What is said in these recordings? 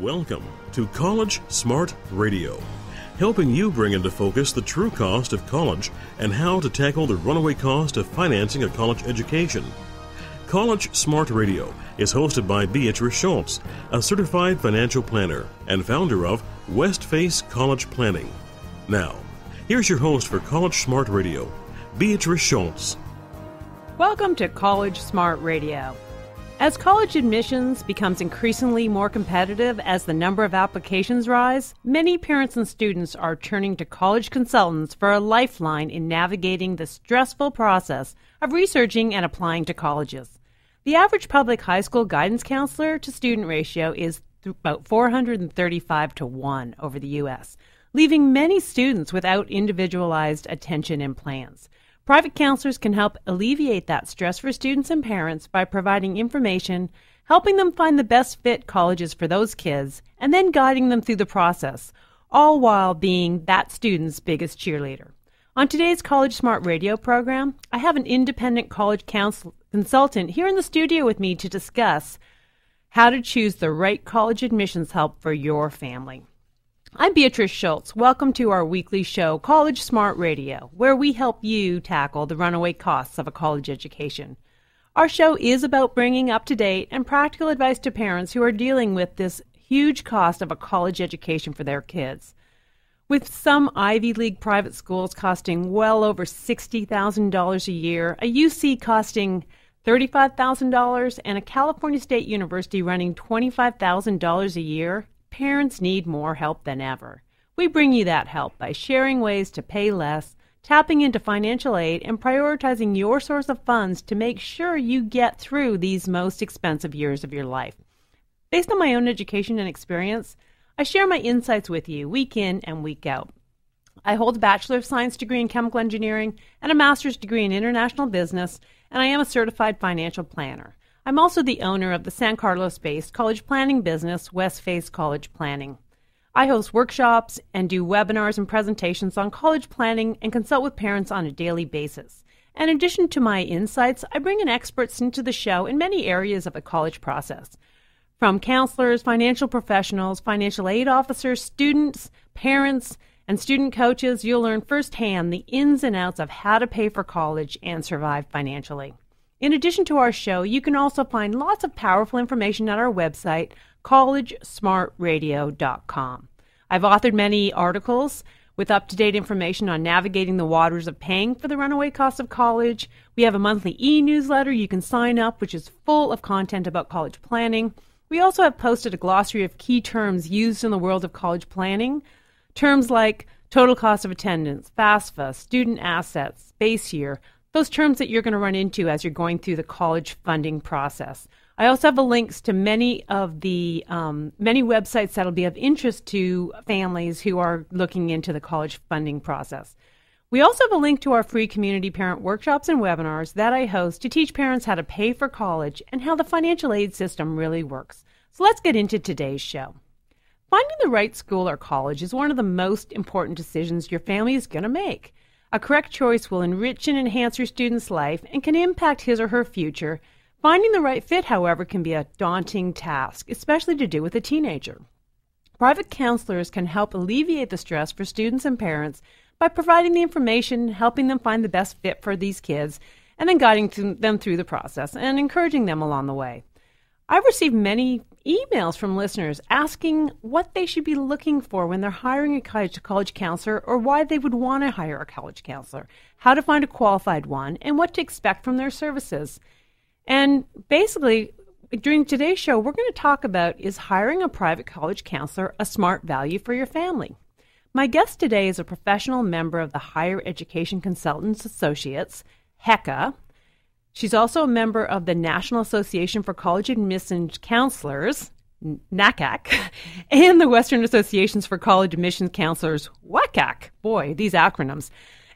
Welcome to College Smart Radio, helping you bring into focus the true cost of college and how to tackle the runaway cost of financing a college education. College Smart Radio is hosted by Beatrice Schultz, a certified financial planner and founder of Westface College Planning. Now, here's your host for College Smart Radio, Beatrice Schultz. Welcome to College Smart Radio. As college admissions becomes increasingly more competitive as the number of applications rise, many parents and students are turning to college consultants for a lifeline in navigating the stressful process of researching and applying to colleges. The average public high school guidance counselor to student ratio is about 435 to 1 over the U.S., leaving many students without individualized attention and plans. Private counselors can help alleviate that stress for students and parents by providing information, helping them find the best fit colleges for those kids, and then guiding them through the process, all while being that student's biggest cheerleader. On today's College Smart Radio program, I have an independent college consultant here in the studio with me to discuss how to choose the right college admissions help for your family. I'm Beatrice Schultz. Welcome to our weekly show, College Smart Radio, where we help you tackle the runaway costs of a college education. Our show is about bringing up-to-date and practical advice to parents who are dealing with this huge cost of a college education for their kids. With some Ivy League private schools costing well over $60,000 a year, a UC costing $35,000, and a California State University running $25,000 a year, parents need more help than ever. We bring you that help by sharing ways to pay less, tapping into financial aid, and prioritizing your source of funds to make sure you get through these most expensive years of your life. Based on my own education and experience, I share my insights with you week in and week out. I hold a Bachelor of Science degree in Chemical Engineering and a Master's degree in International Business, and I am a certified financial planner. I'm also the owner of the San Carlos-based college planning business, Westface College Planning. I host workshops and do webinars and presentations on college planning and consult with parents on a daily basis. In addition to my insights, I bring in experts into the show in many areas of the college process. From counselors, financial professionals, financial aid officers, students, parents, and student coaches, you'll learn firsthand the ins and outs of how to pay for college and survive financially. In addition to our show, you can also find lots of powerful information at our website, collegesmartradio.com. I've authored many articles with up-to-date information on navigating the waters of paying for the runaway cost of college. We have a monthly e-newsletter you can sign up, which is full of content about college planning. We also have posted a glossary of key terms used in the world of college planning. Terms like total cost of attendance, FAFSA, student assets, base year, those terms that you're going to run into as you're going through the college funding process. I also have links to many of the many websites that will be of interest to families who are looking into the college funding process. We also have a link to our free community parent workshops and webinars that I host to teach parents how to pay for college and how the financial aid system really works. So let's get into today's show. Finding the right school or college is one of the most important decisions your family is going to make. A correct choice will enrich and enhance your student's life and can impact his or her future. Finding the right fit, however, can be a daunting task, especially to do with a teenager. Private counselors can help alleviate the stress for students and parents by providing the information, helping them find the best fit for these kids, and then guiding them through the process and encouraging them along the way. I've received many emails from listeners asking what they should be looking for when they're hiring a college counselor, or why they would want to hire a college counselor, how to find a qualified one, and what to expect from their services. And basically, during today's show, we're going to talk about, is hiring a private college counselor a smart value for your family? My guest today is a professional member of the Higher Education Consultants Associates, HECA. She's also a member of the National Association for College Admissions Counselors, NACAC, and the Western Associations for College Admissions Counselors, WACAC. Boy, these acronyms.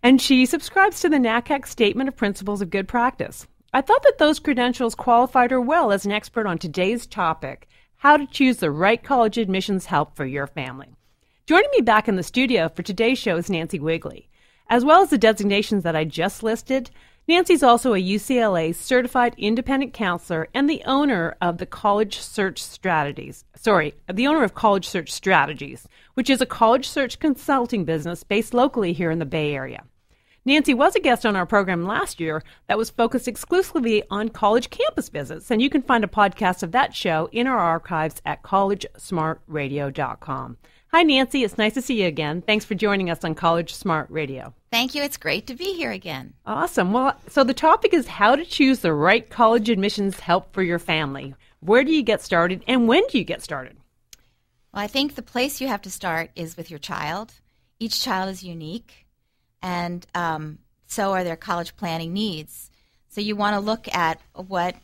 And she subscribes to the NACAC Statement of Principles of Good Practice. I thought that those credentials qualified her well as an expert on today's topic, how to choose the right college admissions help for your family. Joining me back in the studio for today's show is Nancy Wigley. As well as the designations that I just listed, Nancy's also a UCLA certified independent counselor and the owner of College Search Strategies, which is a college search consulting business based locally here in the Bay Area. Nancy was a guest on our program last year that was focused exclusively on college campus visits, and you can find a podcast of that show in our archives at collegesmartradio.com. Hi, Nancy. It's nice to see you again. Thanks for joining us on College Smart Radio. Thank you. It's great to be here again. Awesome. Well, so the topic is how to choose the right college admissions help for your family. Where do you get started, and when do you get started? Well, I think the place you have to start is with your child. Each child is unique, and so are their college planning needs. So you want to look at what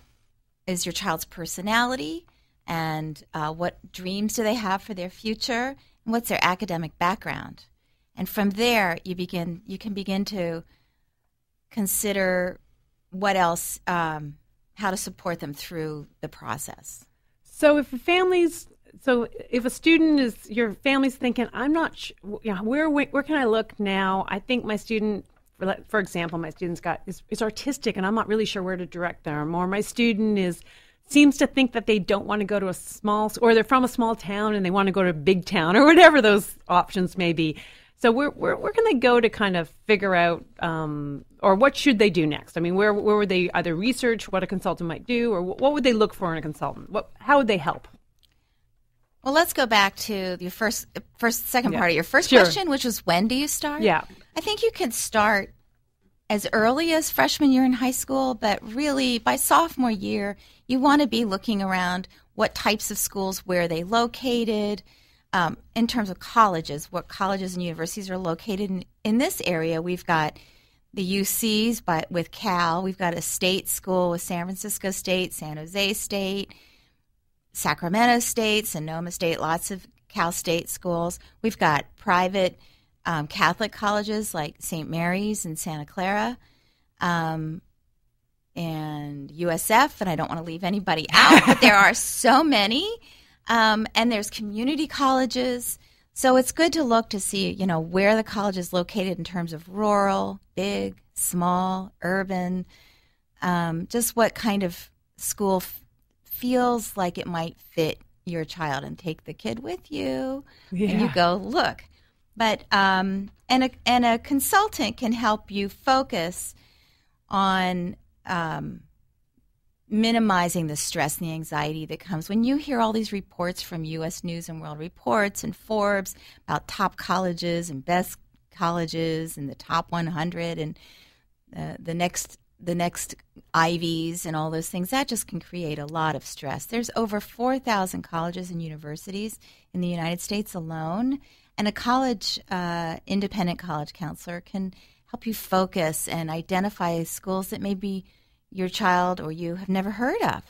is your child's personality and what dreams do they have for their future, and what's their academic background. And from there, you can begin to consider what else, how to support them through the process. So if a student is, your family's thinking, I'm not where can I look now? I think my student, for example, my student's is artistic and I'm not really sure where to direct them. Or my student seems to think that they don't want to go to or they're from a small town and they want to go to a big town, or whatever those options may be. So where can they go to kind of figure out, or what should they do next? I mean, where would they either research what a consultant might do, or what would they look for in a consultant? How would they help? Well, let's go back to your second part of your first question, which was when do you start? Yeah. I think you can start as early as freshman year in high school, but really by sophomore year, you want to be looking around what types of schools, where are they located, in terms of colleges, what colleges and universities are located in this area. We've got the UCs with Cal. We've got a state school with San Francisco State, San Jose State, Sacramento State, Sonoma State, lots of Cal State schools. We've got private Catholic colleges like St. Mary's and Santa Clara, and USF, and I don't want to leave anybody out, but there are so many. And there's community colleges. So it's good to look to see, where the college is located in terms of rural, big, small, urban, just what kind of school feels like it might fit your child, and take the kid with you and you go look. But and a consultant can help you focus on minimizing the stress and the anxiety that comes when you hear all these reports from U.S. News and World Reports and Forbes about top colleges and best colleges and the top 100 and the next Ivies and all those things. That just can create a lot of stress. There's over 4,000 colleges and universities in the United States alone, and a independent college counselor can help you focus and identify schools that maybe your child or you have never heard of.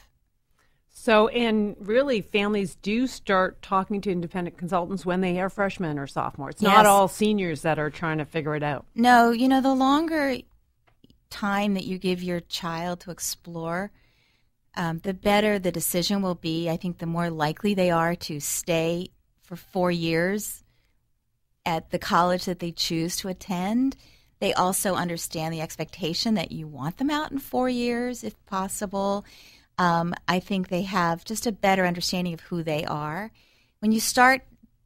So, and really, families do start talking to independent consultants when they are freshmen or sophomores. It's not all seniors that are trying to figure it out. No, the longer time that you give your child to explore, the better the decision will be. I think the more likely they are to stay for 4 years at the college that they choose to attend. They also understand the expectation that you want them out in 4 years, if possible. I think they have just a better understanding of who they are. When you start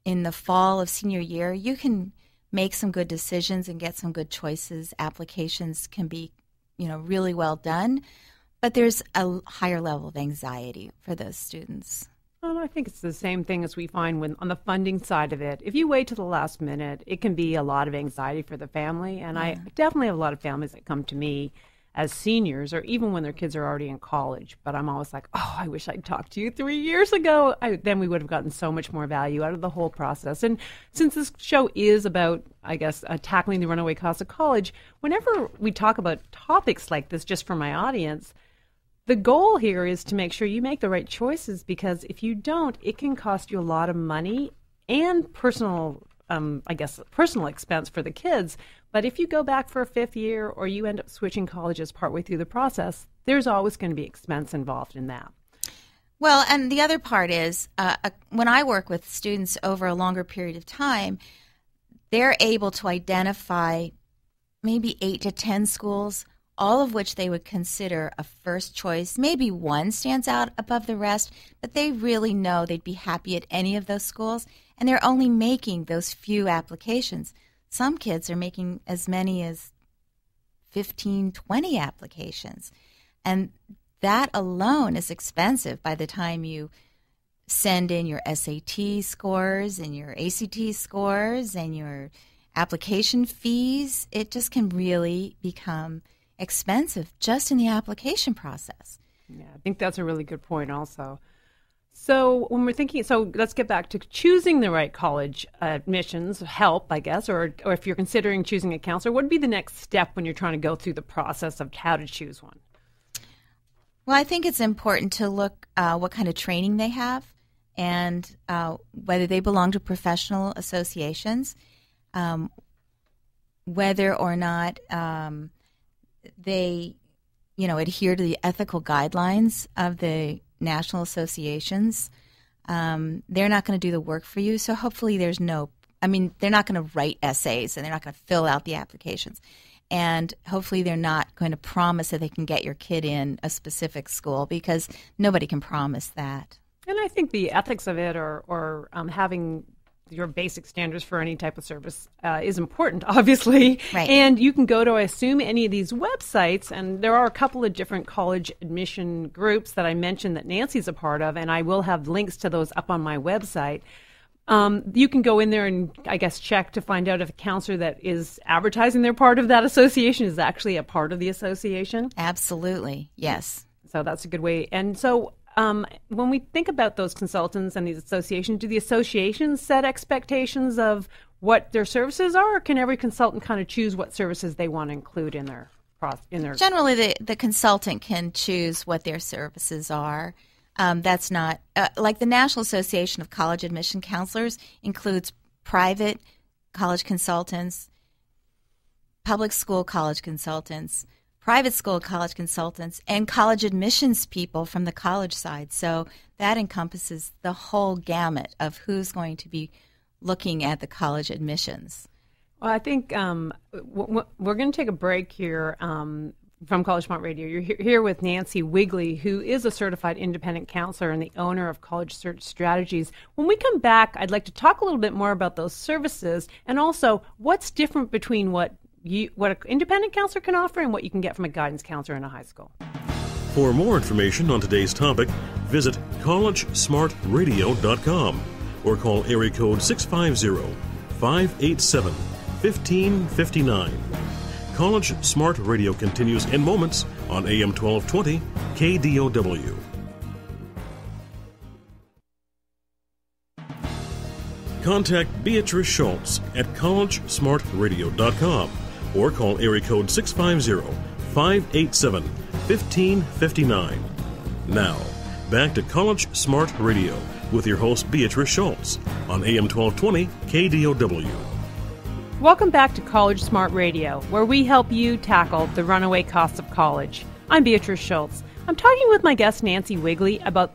in the fall of senior year, you can make some good decisions and get some good choices. Applications can be, really well done, but there's a higher level of anxiety for those students. Well, I think it's the same thing as we find on the funding side of it. If you wait to the last minute, it can be a lot of anxiety for the family. And I definitely have a lot of families that come to me as seniors, or even when their kids are already in college. But I'm always like, I wish I'd talked to you 3 years ago. Then we would have gotten so much more value out of the whole process. And since this show is about, I guess, tackling the runaway cost of college, whenever we talk about topics like this, just for my audience, the goal here is to make sure you make the right choices, because if you don't, it can cost you a lot of money and personal expense for the kids. But if you go back for a fifth year or you end up switching colleges partway through the process, there's always going to be expense involved in that. Well, and the other part is when I work with students over a longer period of time, they're able to identify maybe 8 to 10 schools all of which they would consider a first choice. Maybe one stands out above the rest, but they really know they'd be happy at any of those schools, and they're only making those few applications. Some kids are making as many as 15, 20 applications, and that alone is expensive by the time you send in your SAT scores and your ACT scores and your application fees. It just can really become expensive just in the application process. Yeah, I think that's a really good point also. So when we're thinking, so let's get back to choosing the right college admissions help, I guess, or if you're considering choosing a counselor, what would be the next step when you're trying to go through the process of how to choose one? Well, I think it's important to look what kind of training they have and whether they belong to professional associations, whether or not they, adhere to the ethical guidelines of the national associations. They're not going to do the work for you, so hopefully they're not going to write essays and they're not going to fill out the applications. And hopefully they're not going to promise that they can get your kid in a specific school, because nobody can promise that. And I think the ethics of it or having your basic standards for any type of service is important, obviously. Right. And you can go to, I assume, any of these websites, and there are a couple of different college admission groups that I mentioned that Nancy's a part of, and I will have links to those up on my website. You can go in there and, I guess, check to find out if a counselor that is advertising they're part of that association is actually a part of the association. Absolutely, yes. So that's a good way. And so when we think about those consultants and these associations, do the associations set expectations of what their services are, or can every consultant kind of choose what services they want to include in their Generally, the consultant can choose what their services are. That's not like the National Association of College Admission Counselors includes private college consultants, public school college consultants, private school college consultants, and college admissions people from the college side. So that encompasses the whole gamut of who's going to be looking at the college admissions. Well, I think we're going to take a break here from College Smart Radio. You're here with Nancy Wigley, who is a certified independent counselor and the owner of College Search Strategies. When we come back, I'd like to talk a little bit more about those services and also what's different between what an independent counselor can offer and what you can get from a guidance counselor in a high school. For more information on today's topic, visit collegesmartradio.com or call area code 650-587-1559. College Smart Radio continues in moments on AM 1220 KDOW. Contact Beatrice Schultz at collegesmartradio.com or call area code 650-587-1559. Now, back to College Smart Radio with your host Beatrice Schultz on AM 1220 KDOW. Welcome back to College Smart Radio, where we help you tackle the runaway costs of college. I'm Beatrice Schultz. I'm talking with my guest Nancy Wigley about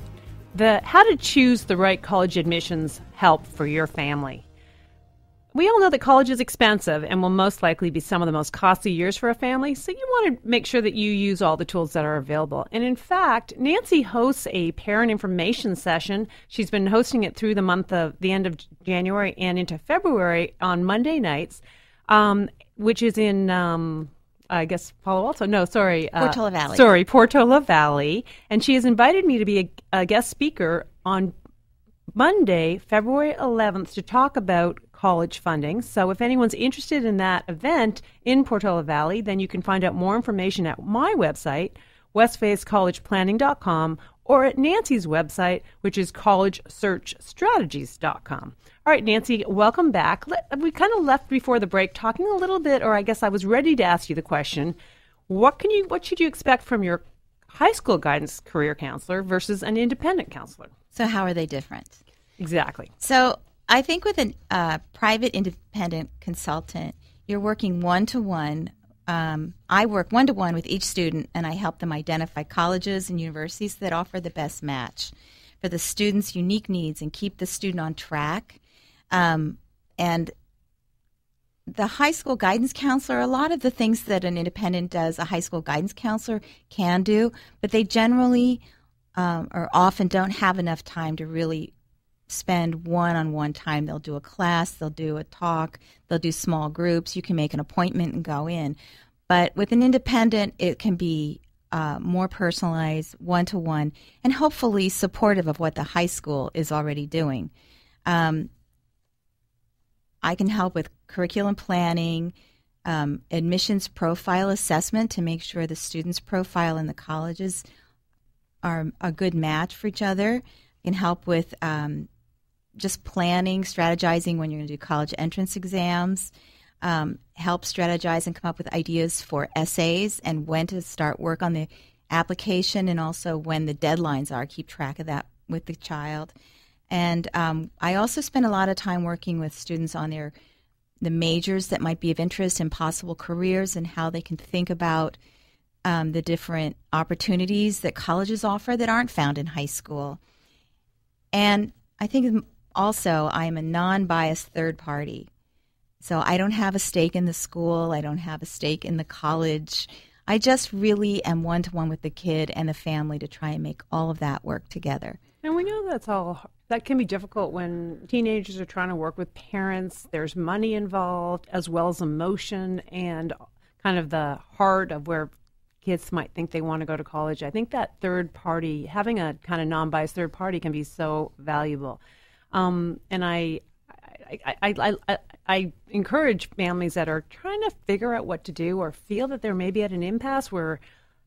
how to choose the right college admissions help for your family. We all know that college is expensive and will most likely be some of the most costly years for a family, so you want to make sure that you use all the tools that are available. And in fact, Nancy hosts a parent information session. She's been hosting it through the end of January and into February on Monday nights, which is in, I guess, Palo Alto. No, sorry. Portola Valley. Sorry, Portola Valley. And she has invited me to be a guest speaker on Monday, February 11th, to talk about college funding. So if anyone's interested in that event in Portola Valley, then you can find out more information at my website, westfacecollegePlanning.com, or at Nancy's website, which is collegesearchstrategies.com. All right, Nancy, welcome back. We kind of left before the break talking a little bit, or I guess I was ready to ask you the question, what should you expect from your high school guidance career counselor versus an independent counselor? So how are they different? Exactly. So I think with a private independent consultant, you're working one-to-one. I work one-to-one with each student, and I help them identify colleges and universities that offer the best match for the student's unique needs and keep the student on track. And the high school guidance counselor, a lot of the things that an independent does, a high school guidance counselor can do, but they generally or often don't have enough time to really spend one-on-one time. They'll do a class, they'll do a talk, they'll do small groups. You can make an appointment and go in. But with an independent, it can be more personalized, one-to-one, and hopefully supportive of what the high school is already doing. I can help with curriculum planning, admissions profile assessment to make sure the student's profile and the colleges are a good match for each other. I can help with just planning, strategizing when you're going to do college entrance exams, help strategize and come up with ideas for essays and when to start work on the application and also when the deadlines are. Keep track of that with the child. And I also spend a lot of time working with students on the majors that might be of interest and possible careers and how they can think about the different opportunities that colleges offer that aren't found in high school. And I think also I am a non-biased third party. So I don't have a stake in the school. I don't have a stake in the college. I just really am one-to-one with the kid and the family to try and make all of that work together. And we know that can be difficult when teenagers are trying to work with parents. There's money involved as well as emotion and kind of the heart of where kids might think they want to go to college. I think that third party, having a kind of non-biased third party can be so valuable. And I encourage families that are trying to figure out what to do or feel that they're maybe at an impasse where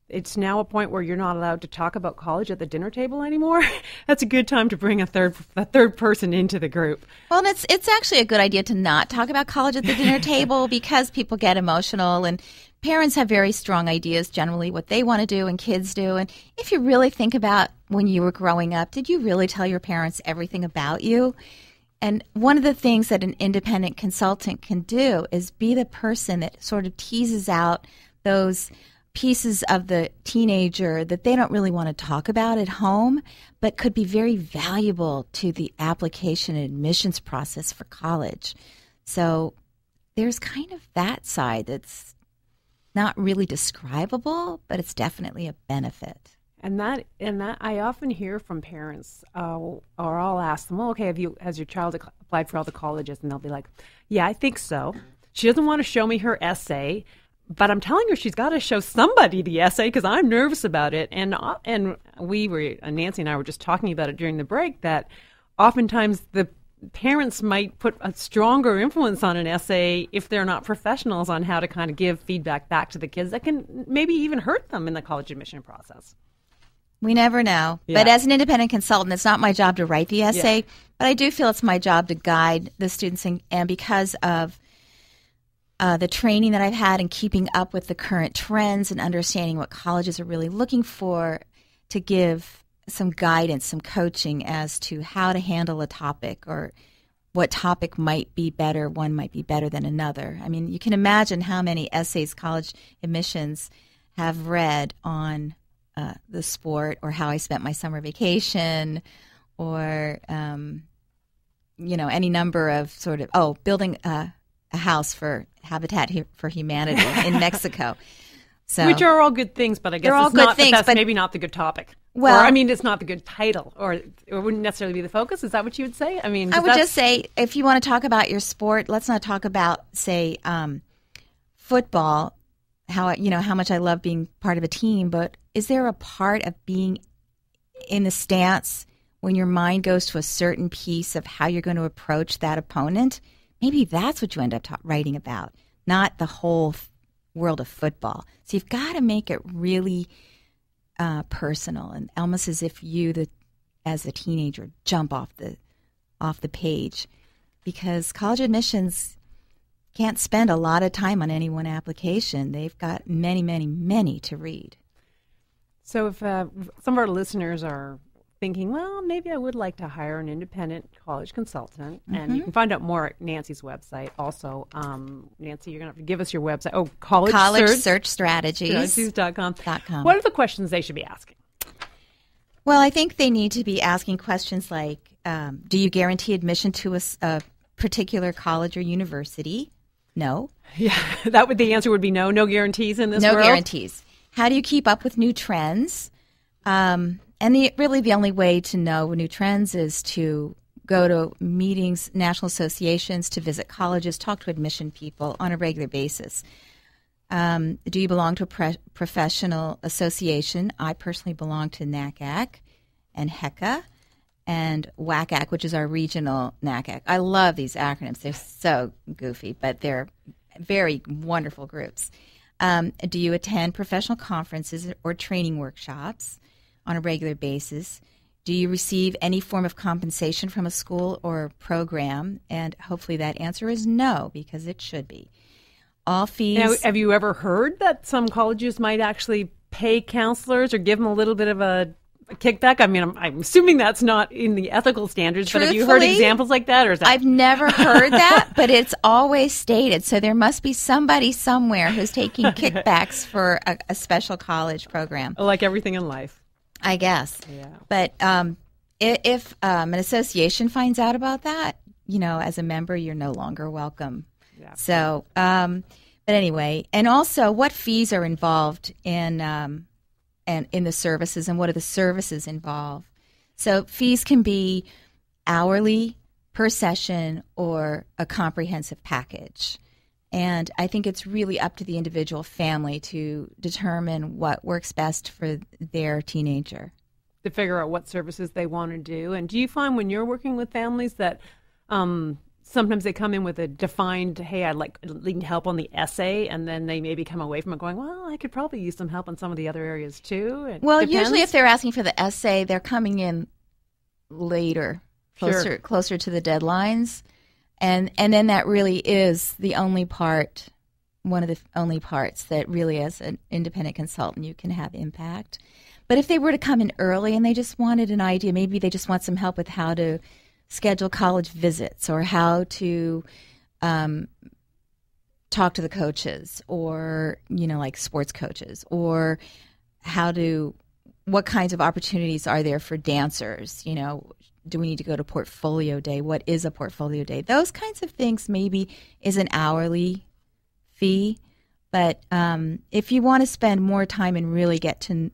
it's now a point where you're not allowed to talk about college at the dinner table anymore. That's a good time to bring a third person into the group. Well, and it's actually a good idea to not talk about college at the dinner table because people get emotional and parents have very strong ideas generally what they want to do and kids do. And if you really think about when you were growing up, did you really tell your parents everything about you? And one of the things that an independent consultant can do is be the person that sort of teases out those pieces of the teenager that they don't really want to talk about at home, but could be very valuable to the application and admissions process for college. So there's kind of that side that's not really describable, but it's definitely a benefit. And that I often hear from parents, or I'll ask them, well, okay, has your child applied for all the colleges? And they'll be like, yeah, I think so. She doesn't want to show me her essay, but I'm telling her she's got to show somebody the essay because I'm nervous about it. And Nancy and I were just talking about it during the break, that oftentimes the parents might put a stronger influence on an essay if they're not professionals on how to kind of give feedback back to the kids that can maybe even hurt them in the college admission process. We never know. Yeah. But as an independent consultant, it's not my job to write the essay, but I do feel it's my job to guide the students. And because of the training that I've had in keeping up with the current trends and understanding what colleges are really looking for, to give some guidance, some coaching as to how to handle a topic or what topic might be better. One might be better than another. I mean, you can imagine how many essays college admissions have read on the sport or how I spent my summer vacation or, any number of sort of, building a house for Habitat for Humanity in Mexico. So, which are all good things, but I guess it's not, that's maybe not the good topic. Well, it's not the good title, or it wouldn't necessarily be the focus. Is that what you would say? I mean, I would just say, if you want to talk about your sport, let's not talk about, say, football, how much I love being part of a team, but is there a part of being in the stance when your mind goes to a certain piece of how you're going to approach that opponent? Maybe that's what you end up writing about, not the whole world of football. So you've got to make it really personal, and almost as if you, as a teenager, jump off the page, because college admissions can't spend a lot of time on any one application. They've got many, many, many to read. So if some of our listeners are thinking, well, maybe I would like to hire an independent college consultant, and you can find out more at Nancy's website. Also, Nancy, you're going to have to give us your website. Oh, College Search Strategies.com. What are the questions they should be asking? Well, I think they need to be asking questions like, do you guarantee admission to a particular college or university? No. Yeah, the answer would be no. No guarantees in this world? world? No guarantees. How do you keep up with new trends? And the only way to know new trends is to go to meetings, national associations, to visit colleges, talk to admission people on a regular basis. Do you belong to a professional association? I personally belong to NACAC and HECA and WACAC, which is our regional NACAC. I love these acronyms. They're so goofy, but they're very wonderful groups. Do you attend professional conferences or training workshops on a regular basis? Do you receive any form of compensation from a school or program? And hopefully that answer is no, because it should be. All fees. Now, have you ever heard that some colleges might actually pay counselors or give them a little bit of a kickback? I mean, I'm assuming that's not in the ethical standards, but have you heard examples like that? Or is that? I've never heard that, but it's always stated. So there must be somebody somewhere who's taking kickbacks for a special college program. Like everything in life. I guess. Yeah. But if an association finds out about that, as a member, you're no longer welcome. Yeah. So, but anyway, and also what fees are involved in the services, and what are the services involved? So fees can be hourly, per session, or a comprehensive package. And I think it's really up to the individual family to determine what works best for their teenager. To figure out what services they want to do. And do you find when you're working with families that sometimes they come in with a defined, hey, I'd like need help on the essay, and then they maybe come away from it going, well, I could probably use some help in some of the other areas too? Well, usually if they're asking for the essay, they're coming in later, closer to the deadlines. And then that really is the only part, one of the only parts that really, as an independent consultant, you can have impact. But if they were to come in early and they just wanted an idea, maybe they just want some help with how to schedule college visits, or how to talk to the coaches, or, like sports coaches, or what kinds of opportunities are there for dancers, do we need to go to portfolio day? What is a portfolio day? Those kinds of things maybe is an hourly fee. But if you want to spend more time and really get to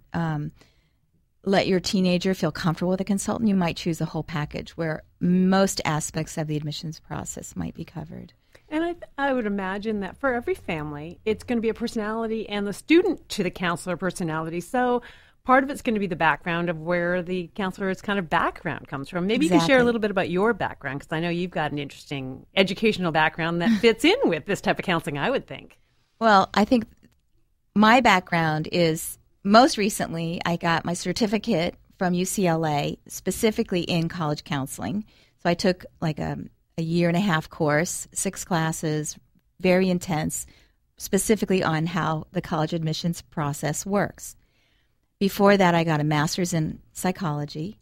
let your teenager feel comfortable with a consultant, you might choose a whole package where most aspects of the admissions process might be covered. And I would imagine that for every family, it's going to be a personality and the student to the counselor personality. So part of it's going to be the background of where the counselor's kind of background comes from. Maybe You can share a little bit about your background, because I know you've got an interesting educational background that fits in with this type of counseling, I would think. Well, I think my background is, most recently, I got my certificate from UCLA, specifically in college counseling. So I took like a year and a half course, 6 classes, very intense, specifically on how the college admissions process works. Before that, I got a master's in psychology.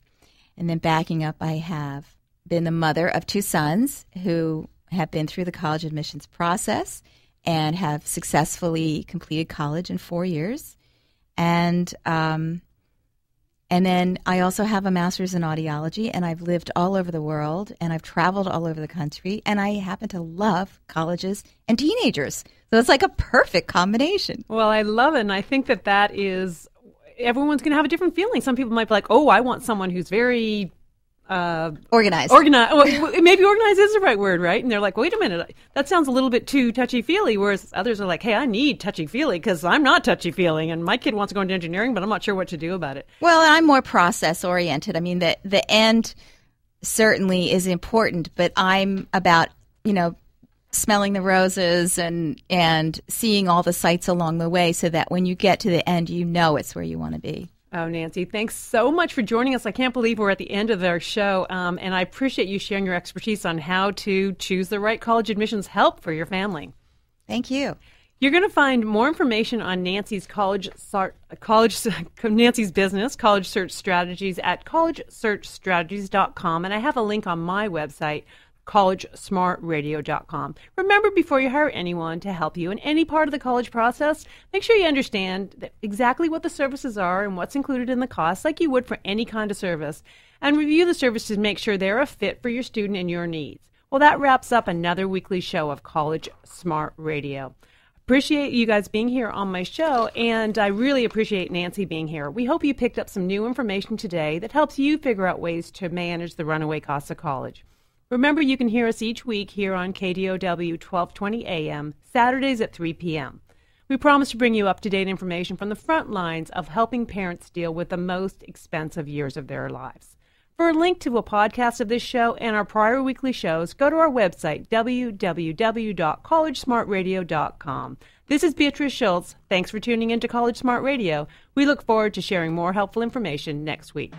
And then backing up, I have been the mother of 2 sons who have been through the college admissions process and have successfully completed college in 4 years. And then I also have a master's in audiology, and I've lived all over the world, and I've traveled all over the country, and I happen to love colleges and teenagers. So it's like a perfect combination. Well, I love it, and I think that is, everyone's going to have a different feeling. Some people might be like, oh, I want someone who's very organized. Well, maybe organized is the right word, right? And they're like, wait a minute, that sounds a little bit too touchy-feely, whereas others are like, hey, I need touchy-feely because I'm not touchy-feeling, and my kid wants to go into engineering, but I'm not sure what to do about it. Well, I'm more process-oriented. I mean, the end certainly is important, but I'm about, smelling the roses and seeing all the sights along the way, so that when you get to the end, it's where you want to be. Oh, Nancy, thanks so much for joining us. I can't believe we're at the end of our show, and I appreciate you sharing your expertise on how to choose the right college admissions help for your family. Thank you. You're going to find more information on Nancy's Nancy's business, College Search Strategies, at collegesearchstrategies.com, and I have a link on my website, collegesmartradio.com. Remember, before you hire anyone to help you in any part of the college process, make sure you understand exactly what the services are and what's included in the cost, like you would for any kind of service, and review the services to make sure they're a fit for your student and your needs. Well, that wraps up another weekly show of College Smart Radio. Appreciate you guys being here on my show, and I really appreciate Nancy being here. We hope you picked up some new information today that helps you figure out ways to manage the runaway costs of college. Remember, you can hear us each week here on KDOW 1220 AM, Saturdays at 3 p.m. We promise to bring you up-to-date information from the front lines of helping parents deal with the most expensive years of their lives. For a link to a podcast of this show and our prior weekly shows, go to our website, www.collegesmartradio.com. This is Beatrice Schultz. Thanks for tuning in to College Smart Radio. We look forward to sharing more helpful information next week.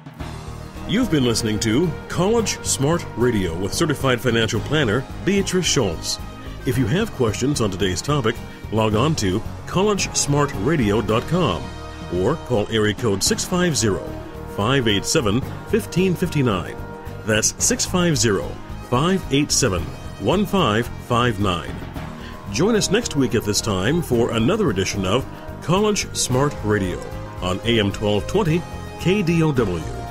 You've been listening to College Smart Radio with Certified Financial Planner Beatrice Schultz. If you have questions on today's topic, log on to collegesmartradio.com or call area code 650-587-1559. That's 650-587-1559. Join us next week at this time for another edition of College Smart Radio on AM 1220 KDOW.